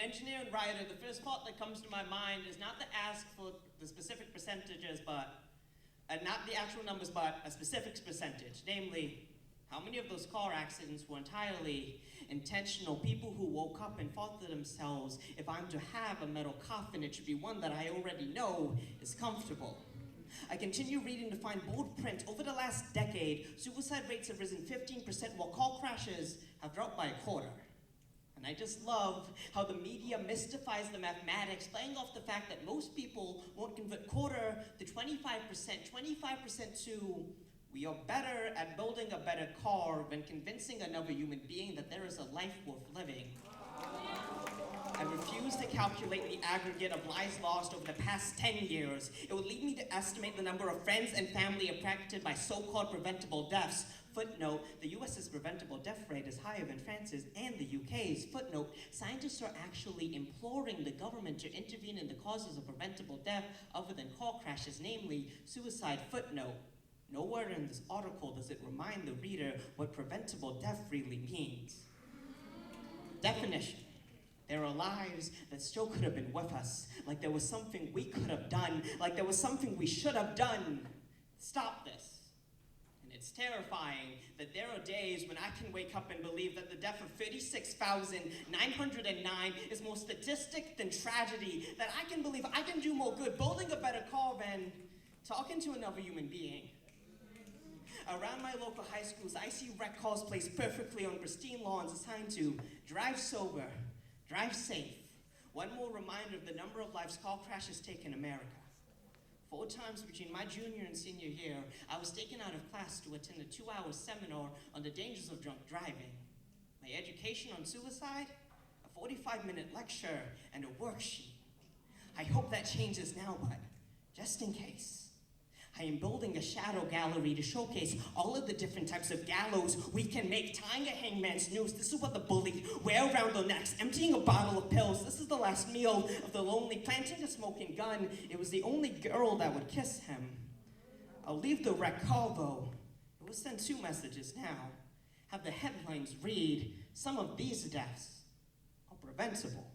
engineer and writer, the first thought that comes to my mind is not to ask for the specific percentages, but not the actual numbers, but a specific percentage. Namely, how many of those car accidents were entirely intentional? People who woke up and thought to themselves, if I'm to have a metal coffin, it should be one that I already know is comfortable. I continue reading to find bold print. Over the last decade, suicide rates have risen 15%, while car crashes have dropped by a quarter. And I just love how the media mystifies the mathematics, playing off the fact that most people won't convert quarter to 25%, 25% to we are better at building a better car than convincing another human being that there is a life worth living. I refuse to calculate the aggregate of lives lost over the past 10 years. It would lead me to estimate the number of friends and family affected by so-called preventable deaths. Footnote, the US's preventable death rate is higher than France's and the UK's. Footnote, scientists are actually imploring the government to intervene in the causes of preventable death other than car crashes, namely suicide. Footnote, nowhere in this article does it remind the reader what preventable death really means. Definition. There are lives that still could have been with us, like there was something we could have done, like there was something we should have done. Stop this. And it's terrifying that there are days when I can wake up and believe that the death of 36,909 is more statistic than tragedy, that I can believe I can do more good building a better car than talking to another human being. Around my local high schools, I see wrecked cars placed perfectly on pristine lawns assigned to drive sober, drive safe. One more reminder of the number of lives car crashes take in America. 4 times between my junior and senior year, I was taken out of class to attend a 2-hour seminar on the dangers of drunk driving. My education on suicide, a 45-minute lecture, and a worksheet. I hope that changes now, but just in case, I am building a shadow gallery to showcase all of the different types of gallows we can make. Tying a hangman's noose, this is what the bullies wear around their necks. Emptying a bottle of pills, this is the last meal of the lonely. Planting a smoking gun, it was the only girl that would kiss him. I'll leave the wreck call though. It will send 2 messages now. Have the headlines read, some of these deaths are preventable.